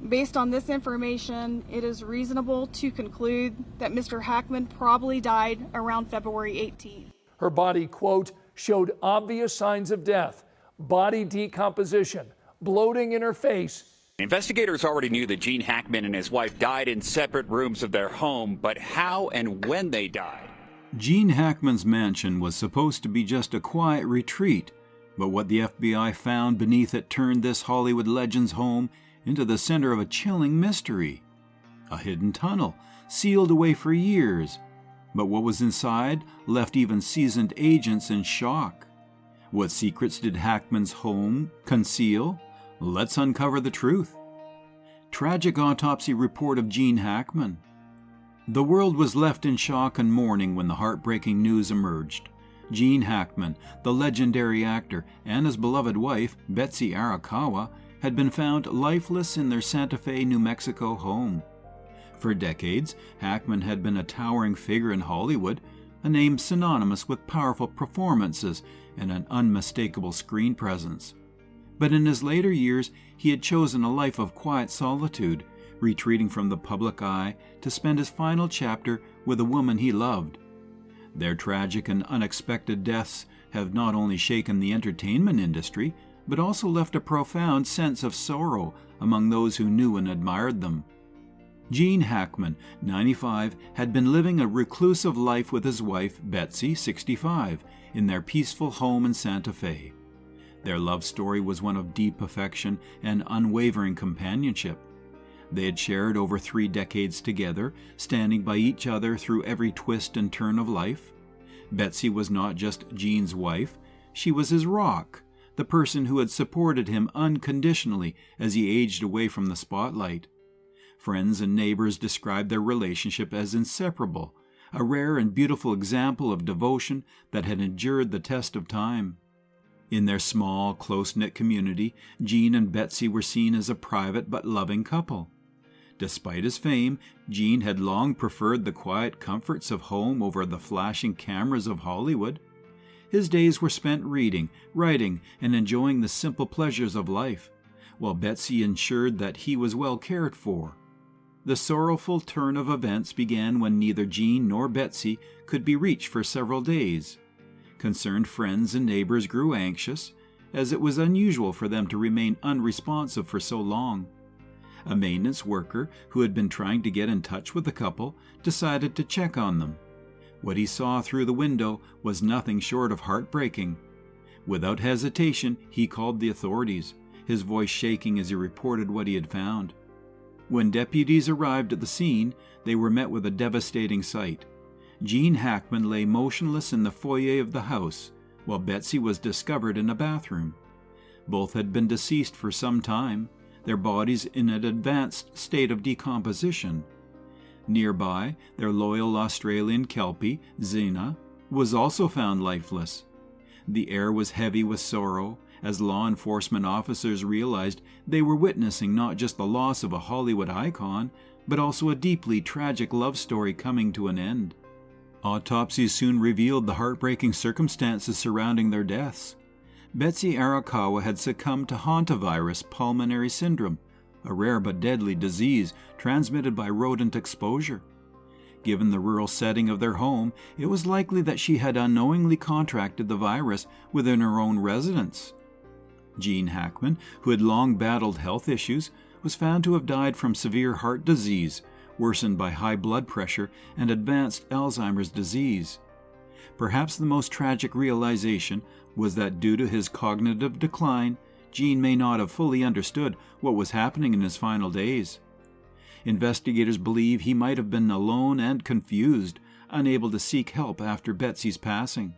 Based on this information, it is reasonable to conclude that Mr. Hackman probably died around February 18th. Her body, quote, showed obvious signs of death, body decomposition, bloating in her face. Investigators already knew that Gene Hackman and his wife died in separate rooms of their home, but how and when they died? Gene Hackman's mansion was supposed to be just a quiet retreat, but what the FBI found beneath it turned this Hollywood legend's home into the center of a chilling mystery. A hidden tunnel, sealed away for years, but what was inside left even seasoned agents in shock. What secrets did Hackman's home conceal? Let's uncover the truth. Tragic autopsy report of Gene Hackman. The world was left in shock and mourning when the heartbreaking news emerged. Gene Hackman, the legendary actor, and his beloved wife, Betsy Arakawa, had been found lifeless in their Santa Fe, New Mexico home. For decades, Hackman had been a towering figure in Hollywood, a name synonymous with powerful performances and an unmistakable screen presence. But in his later years, he had chosen a life of quiet solitude, retreating from the public eye to spend his final chapter with a woman he loved. Their tragic and unexpected deaths have not only shaken the entertainment industry, but also left a profound sense of sorrow among those who knew and admired them. Gene Hackman, 95, had been living a reclusive life with his wife, Betsy, 65, in their peaceful home in Santa Fe. Their love story was one of deep affection and unwavering companionship. They had shared over 3 decades together, standing by each other through every twist and turn of life. Betsy was not just Gene's wife, she was his rock, the person who had supported him unconditionally as he aged away from the spotlight. Friends and neighbors described their relationship as inseparable, a rare and beautiful example of devotion that had endured the test of time. In their small, close-knit community, Gene and Betsy were seen as a private but loving couple. Despite his fame, Gene had long preferred the quiet comforts of home over the flashing cameras of Hollywood. His days were spent reading, writing, and enjoying the simple pleasures of life, while Betsy ensured that he was well cared for. The sorrowful turn of events began when neither Gene nor Betsy could be reached for several days. Concerned friends and neighbors grew anxious, as it was unusual for them to remain unresponsive for so long. A maintenance worker who had been trying to get in touch with the couple decided to check on them. What he saw through the window was nothing short of heartbreaking. Without hesitation, he called the authorities, his voice shaking as he reported what he had found. When deputies arrived at the scene, they were met with a devastating sight. Gene Hackman lay motionless in the foyer of the house, while Betsy was discovered in a bathroom. Both had been deceased for some time, their bodies in an advanced state of decomposition. Nearby, their loyal Australian Kelpie, Zena, was also found lifeless. The air was heavy with sorrow, as law enforcement officers realized they were witnessing not just the loss of a Hollywood icon, but also a deeply tragic love story coming to an end. Autopsies soon revealed the heartbreaking circumstances surrounding their deaths. Betsy Arakawa had succumbed to Hantavirus pulmonary syndrome, a rare but deadly disease transmitted by rodent exposure. Given the rural setting of their home, it was likely that she had unknowingly contracted the virus within her own residence. Gene Hackman, who had long battled health issues, was found to have died from severe heart disease, worsened by high blood pressure and advanced Alzheimer's disease. Perhaps the most tragic realization was that due to his cognitive decline, Gene may not have fully understood what was happening in his final days. Investigators believe he might have been alone and confused, unable to seek help after Betsy's passing.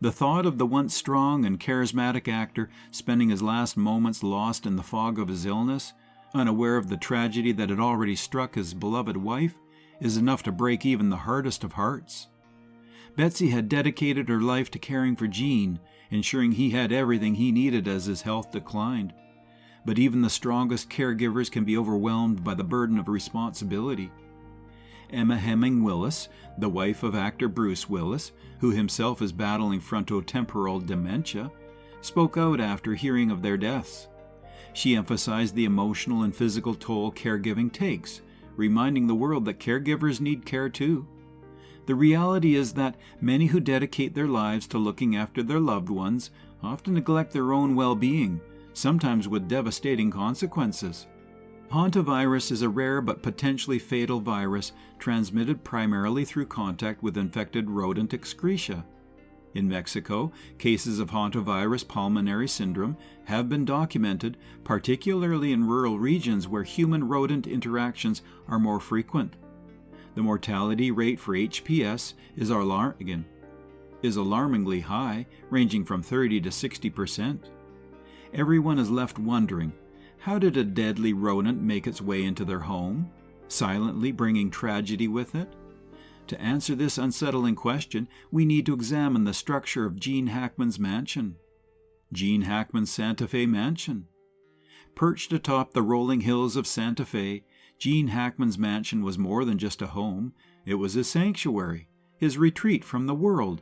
The thought of the once strong and charismatic actor spending his last moments lost in the fog of his illness, unaware of the tragedy that had already struck his beloved wife, is enough to break even the hardest of hearts. Betsy had dedicated her life to caring for Gene, ensuring he had everything he needed as his health declined. But even the strongest caregivers can be overwhelmed by the burden of responsibility. Emma Hemming Willis, the wife of actor Bruce Willis, who himself is battling frontotemporal dementia, spoke out after hearing of their deaths. She emphasized the emotional and physical toll caregiving takes, reminding the world that caregivers need care too. The reality is that many who dedicate their lives to looking after their loved ones often neglect their own well-being, sometimes with devastating consequences. Hantavirus is a rare but potentially fatal virus transmitted primarily through contact with infected rodent excreta. In Mexico, cases of hantavirus pulmonary syndrome have been documented, particularly in rural regions where human-rodent interactions are more frequent. The mortality rate for HPS is alarmingly high, ranging from 30 to 60%. Everyone is left wondering, how did a deadly rodent make its way into their home, silently bringing tragedy with it? To answer this unsettling question, we need to examine the structure of Gene Hackman's mansion. Gene Hackman's Santa Fe mansion. Perched atop the rolling hills of Santa Fe, Gene Hackman's mansion was more than just a home. It was his sanctuary, his retreat from the world.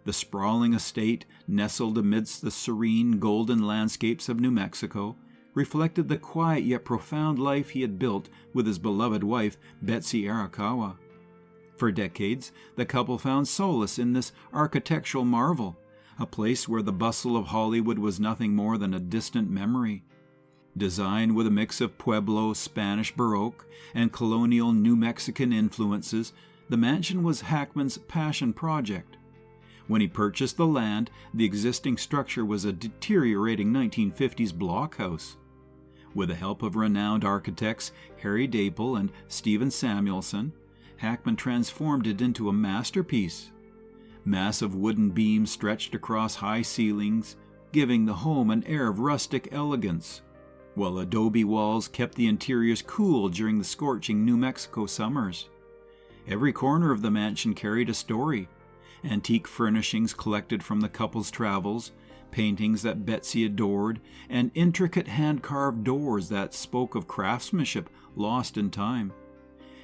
The sprawling estate, nestled amidst the serene, golden landscapes of New Mexico, reflected the quiet yet profound life he had built with his beloved wife, Betsy Arakawa. For decades, the couple found solace in this architectural marvel, a place where the bustle of Hollywood was nothing more than a distant memory. Designed with a mix of Pueblo Spanish Baroque and colonial New Mexican influences, the mansion was Hackman's passion project. When he purchased the land, the existing structure was a deteriorating 1950s blockhouse. With the help of renowned architects Harry Dapel and Stephen Samuelson, Hackman transformed it into a masterpiece. Massive wooden beams stretched across high ceilings, giving the home an air of rustic elegance, while adobe walls kept the interiors cool during the scorching New Mexico summers. Every corner of the mansion carried a story. Antique furnishings collected from the couple's travels, paintings that Betsy adored, and intricate hand-carved doors that spoke of craftsmanship lost in time.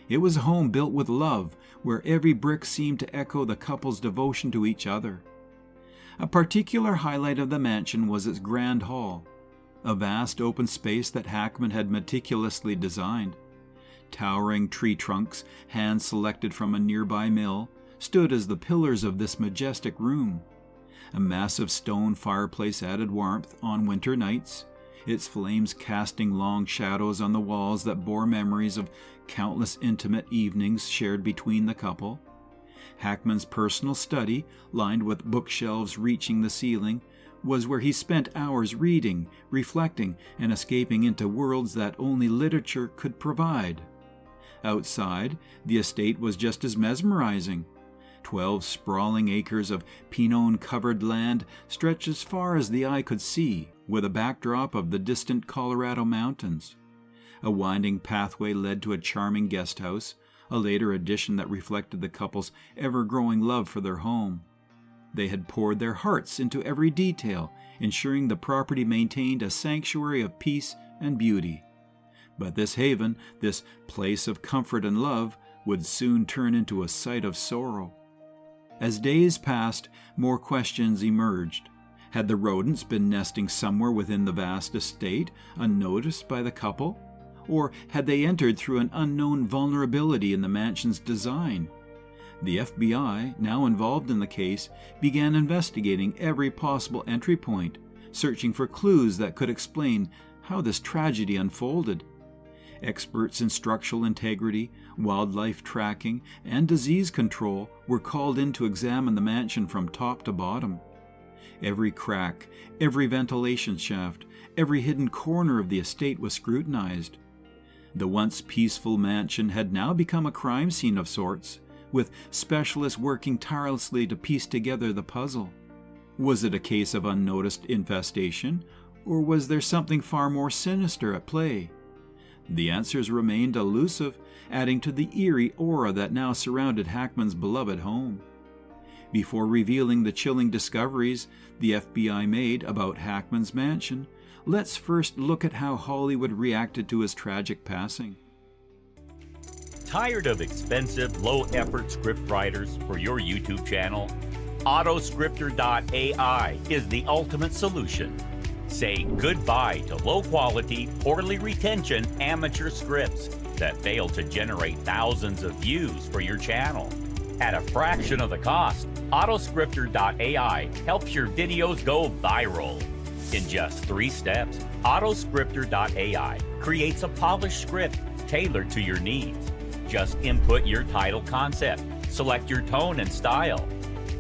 It was a home built with love, where every brick seemed to echo the couple's devotion to each other. A particular highlight of the mansion was its grand hall, a vast open space that Hackman had meticulously designed. Towering tree trunks, hand-selected from a nearby mill, stood as the pillars of this majestic room. A massive stone fireplace added warmth on winter nights, its flames casting long shadows on the walls that bore memories of countless intimate evenings shared between the couple. Hackman's personal study, lined with bookshelves reaching the ceiling, was where he spent hours reading, reflecting, and escaping into worlds that only literature could provide. Outside, the estate was just as mesmerizing. 12 sprawling acres of pinon-covered land stretched as far as the eye could see, with a backdrop of the distant Colorado mountains. A winding pathway led to a charming guest house, a later addition that reflected the couple's ever-growing love for their home. They had poured their hearts into every detail, ensuring the property maintained a sanctuary of peace and beauty. But this haven, this place of comfort and love, would soon turn into a site of sorrow. As days passed, more questions emerged. Had the rodents been nesting somewhere within the vast estate, unnoticed by the couple? Or had they entered through an unknown vulnerability in the mansion's design? The FBI, now involved in the case, began investigating every possible entry point, searching for clues that could explain how this tragedy unfolded. Experts in structural integrity, wildlife tracking, and disease control were called in to examine the mansion from top to bottom. Every crack, every ventilation shaft, every hidden corner of the estate was scrutinized. The once peaceful mansion had now become a crime scene of sorts, with specialists working tirelessly to piece together the puzzle. Was it a case of unnoticed infestation, or was there something far more sinister at play? The answers remained elusive, adding to the eerie aura that now surrounded Hackman's beloved home. Before revealing the chilling discoveries the FBI made about Hackman's mansion, let's first look at how Hollywood reacted to his tragic passing. Tired of expensive, low-effort script writers for your YouTube channel? Autoscripter.ai is the ultimate solution. Say goodbye to low-quality, poorly retention amateur scripts that fail to generate thousands of views for your channel. At a fraction of the cost, Autoscripter.ai helps your videos go viral. In just 3 steps, Autoscripter.ai creates a polished script tailored to your needs. Just input your title concept, select your tone and style.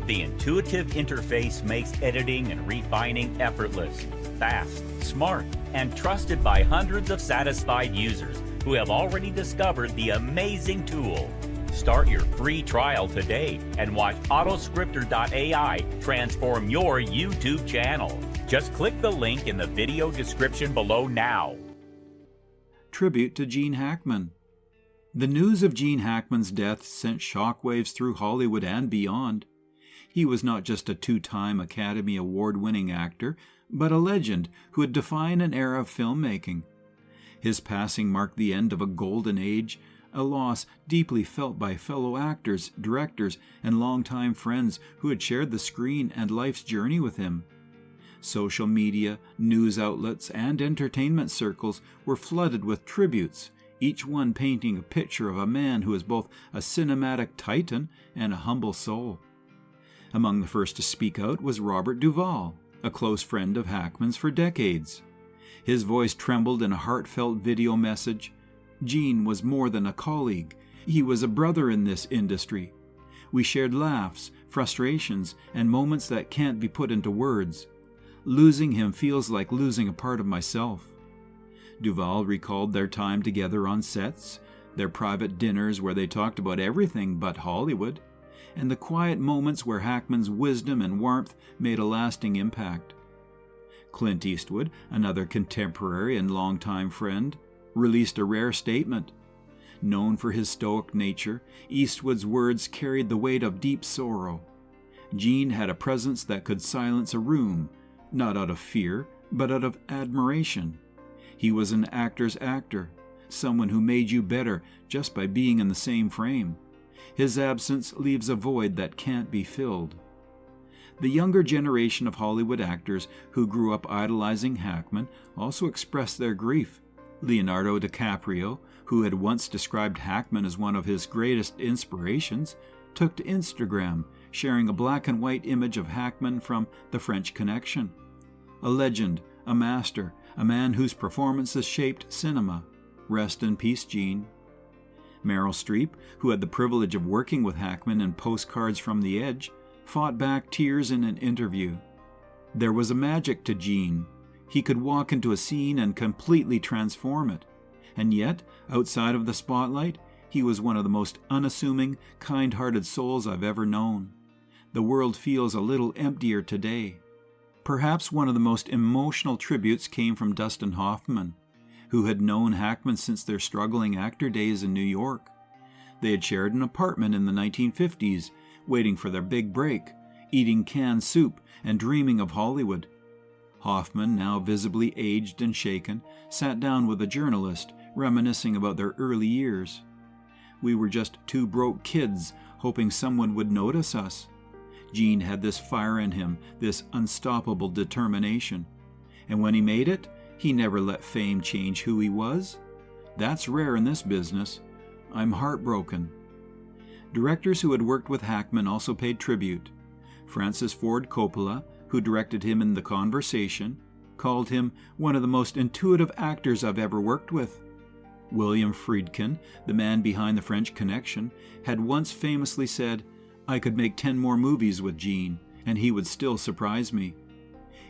The intuitive interface makes editing and refining effortless, fast, smart, and trusted by hundreds of satisfied users who have already discovered the amazing tool. Start your free trial today and watch Autoscripter.ai transform your YouTube channel. Just click the link in the video description below now. Tribute to Gene Hackman. The news of Gene Hackman's death sent shockwaves through Hollywood and beyond. He was not just a 2-time Academy Award-winning actor, but a legend who would define an era of filmmaking. His passing marked the end of a golden age, a loss deeply felt by fellow actors, directors, and longtime friends who had shared the screen and life's journey with him. Social media, news outlets, and entertainment circles were flooded with tributes, each one painting a picture of a man who is both a cinematic titan and a humble soul. Among the first to speak out was Robert Duvall, a close friend of Hackman's for decades. His voice trembled in a heartfelt video message. Gene was more than a colleague. He was a brother in this industry. We shared laughs, frustrations, and moments that can't be put into words. Losing him feels like losing a part of myself. Duvall recalled their time together on sets, their private dinners where they talked about everything but Hollywood, and the quiet moments where Hackman's wisdom and warmth made a lasting impact. Clint Eastwood, another contemporary and longtime friend, released a rare statement. Known for his stoic nature, Eastwood's words carried the weight of deep sorrow. Gene had a presence that could silence a room, not out of fear, but out of admiration. He was an actor's actor, someone who made you better just by being in the same frame. His absence leaves a void that can't be filled. The younger generation of Hollywood actors who grew up idolizing Hackman also expressed their grief. Leonardo DiCaprio, who had once described Hackman as one of his greatest inspirations, took to Instagram, sharing a black and white image of Hackman from The French Connection. A legend, a master, a man whose performances shaped cinema. Rest in peace, Gene. Meryl Streep, who had the privilege of working with Hackman in Postcards from the Edge, fought back tears in an interview. There was a magic to Gene. He could walk into a scene and completely transform it. And yet, outside of the spotlight, he was one of the most unassuming, kind-hearted souls I've ever known. The world feels a little emptier today. Perhaps one of the most emotional tributes came from Dustin Hoffman, who had known Hackman since their struggling actor days in New York. They had shared an apartment in the 1950s, waiting for their big break, eating canned soup and dreaming of Hollywood. Hoffman, now visibly aged and shaken, sat down with a journalist, reminiscing about their early years. We were just 2 broke kids, hoping someone would notice us. Gene had this fire in him, this unstoppable determination. And when he made it, he never let fame change who he was. That's rare in this business. I'm heartbroken. Directors who had worked with Hackman also paid tribute. Francis Ford Coppola, who directed him in The Conversation, called him one of the most intuitive actors I've ever worked with. William Friedkin, the man behind The French Connection, had once famously said, "I could make 10 more movies with Gene, and he would still surprise me."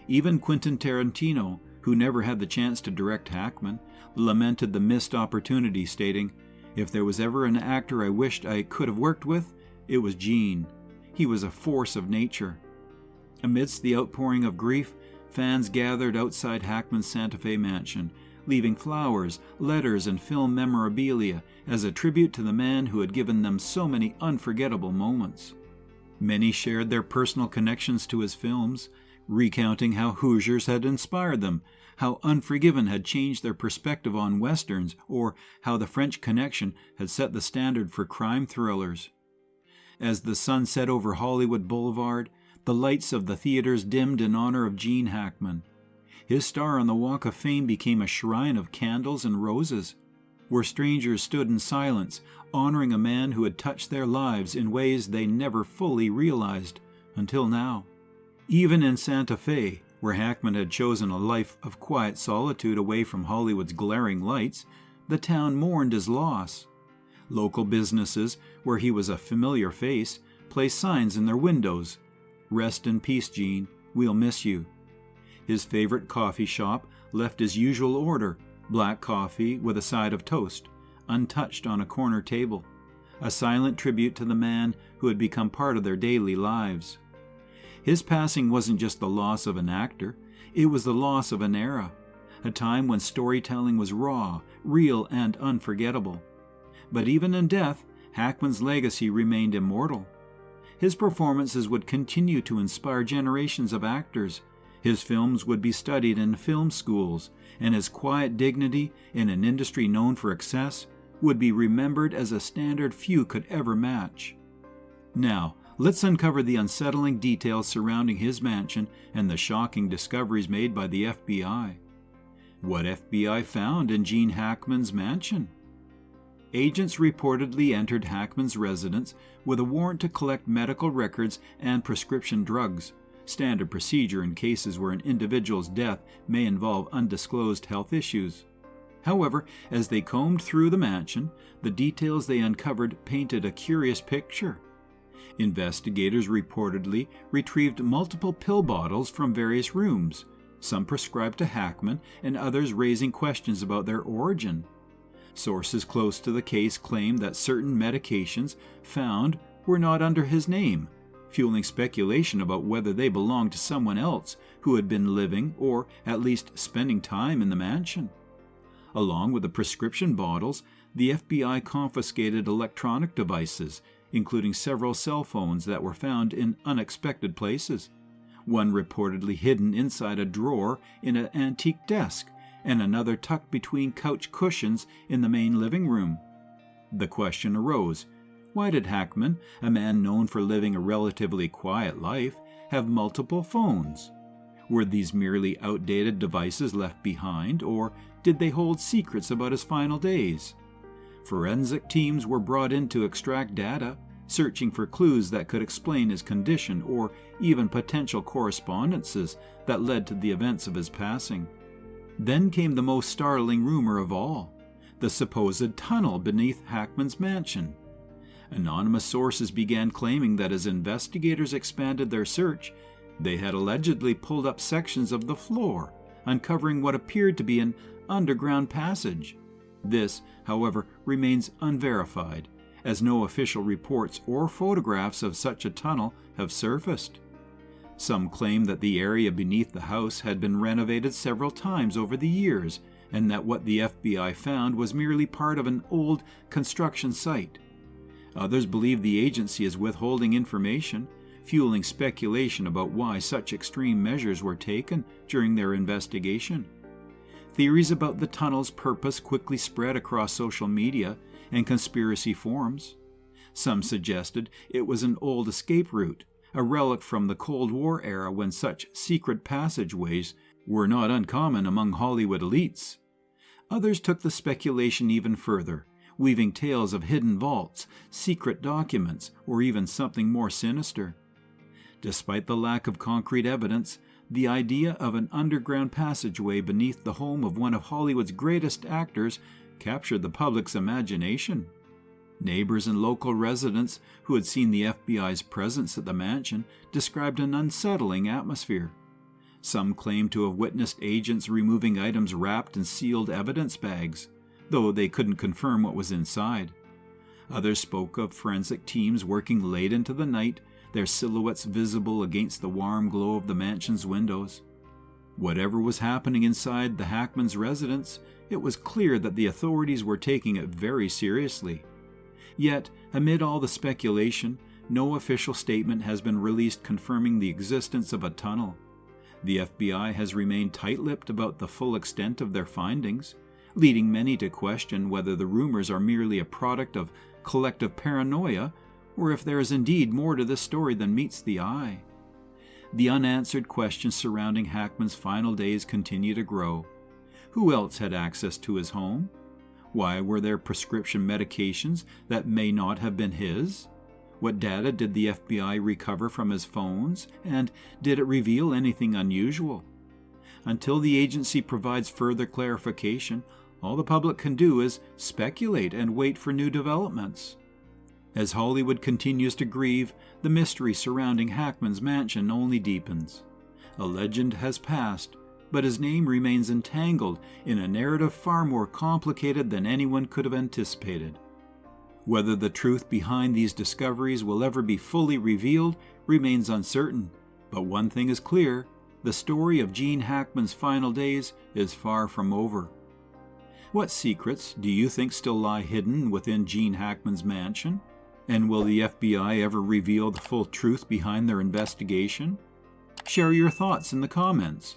Even Quentin Tarantino, who never had the chance to direct Hackman, lamented the missed opportunity, stating, "If there was ever an actor I wished I could have worked with, it was Gene. He was a force of nature." Amidst the outpouring of grief, fans gathered outside Hackman's Santa Fe mansion, leaving flowers, letters, and film memorabilia as a tribute to the man who had given them so many unforgettable moments. Many shared their personal connections to his films, recounting how Hoosiers had inspired them, how Unforgiven had changed their perspective on Westerns, or how The French Connection had set the standard for crime thrillers. As the sun set over Hollywood Boulevard, the lights of the theaters dimmed in honor of Gene Hackman. His star on the Walk of Fame became a shrine of candles and roses, where strangers stood in silence, honoring a man who had touched their lives in ways they never fully realized until now. Even in Santa Fe, where Hackman had chosen a life of quiet solitude away from Hollywood's glaring lights, the town mourned his loss. Local businesses, where he was a familiar face, placed signs in their windows. "Rest in peace, Gene. We'll miss you." His favorite coffee shop left his usual order, black coffee with a side of toast, untouched on a corner table, a silent tribute to the man who had become part of their daily lives. His passing wasn't just the loss of an actor, it was the loss of an era, a time when storytelling was raw, real, and unforgettable. But even in death, Hackman's legacy remained immortal. His performances would continue to inspire generations of actors. His films would be studied in film schools, and his quiet dignity in an industry known for excess would be remembered as a standard few could ever match. Now, let's uncover the unsettling details surrounding his mansion and the shocking discoveries made by the FBI. What FBI found in Gene Hackman's mansion? Agents reportedly entered Hackman's residence with a warrant to collect medical records and prescription drugs, standard procedure in cases where an individual's death may involve undisclosed health issues. However, as they combed through the mansion, the details they uncovered painted a curious picture. Investigators reportedly retrieved multiple pill bottles from various rooms, some prescribed to Hackman and others raising questions about their origin. Sources close to the case claimed that certain medications found were not under his name, fueling speculation about whether they belonged to someone else who had been living or at least spending time in the mansion. Along with the prescription bottles, the FBI confiscated electronic devices, including several cell phones that were found in unexpected places, one reportedly hidden inside a drawer in an antique desk, and another tucked between couch cushions in the main living room. The question arose, why did Hackman, a man known for living a relatively quiet life, have multiple phones? Were these merely outdated devices left behind, or did they hold secrets about his final days? Forensic teams were brought in to extract data, searching for clues that could explain his condition or even potential correspondences that led to the events of his passing. Then came the most startling rumor of all, the supposed tunnel beneath Hackman's mansion. Anonymous sources began claiming that as investigators expanded their search, they had allegedly pulled up sections of the floor, uncovering what appeared to be an underground passage. This, however, remains unverified, as no official reports or photographs of such a tunnel have surfaced. Some claim that the area beneath the house had been renovated several times over the years, and that what the FBI found was merely part of an old construction site. Others believe the agency is withholding information, fueling speculation about why such extreme measures were taken during their investigation. Theories about the tunnel's purpose quickly spread across social media and conspiracy forums. Some suggested it was an old escape route, a relic from the Cold War era when such secret passageways were not uncommon among Hollywood elites. Others took the speculation even further, weaving tales of hidden vaults, secret documents, or even something more sinister. Despite the lack of concrete evidence, the idea of an underground passageway beneath the home of one of Hollywood's greatest actors captured the public's imagination. Neighbors and local residents who had seen the FBI's presence at the mansion described an unsettling atmosphere. Some claimed to have witnessed agents removing items wrapped in sealed evidence bags, though they couldn't confirm what was inside. Others spoke of forensic teams working late into the night, their silhouettes visible against the warm glow of the mansion's windows. Whatever was happening inside the Hackman's residence, it was clear that the authorities were taking it very seriously. Yet, amid all the speculation, no official statement has been released confirming the existence of a tunnel. The FBI has remained tight-lipped about the full extent of their findings, leading many to question whether the rumors are merely a product of collective paranoia or if there is indeed more to this story than meets the eye. the unanswered questions surrounding Hackman's final days continue to grow. Who else had access to his home? Why were there prescription medications that may not have been his? What data did the FBI recover from his phones, and did it reveal anything unusual? Until the agency provides further clarification, all the public can do is speculate and wait for new developments. As Hollywood continues to grieve, the mystery surrounding Hackman's mansion only deepens. A legend has passed, but his name remains entangled in a narrative far more complicated than anyone could have anticipated. Whether the truth behind these discoveries will ever be fully revealed remains uncertain, but one thing is clear: the story of Gene Hackman's final days is far from over. What secrets do you think still lie hidden within Gene Hackman's mansion? And will the FBI ever reveal the full truth behind their investigation? Share your thoughts in the comments.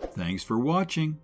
Thanks for watching.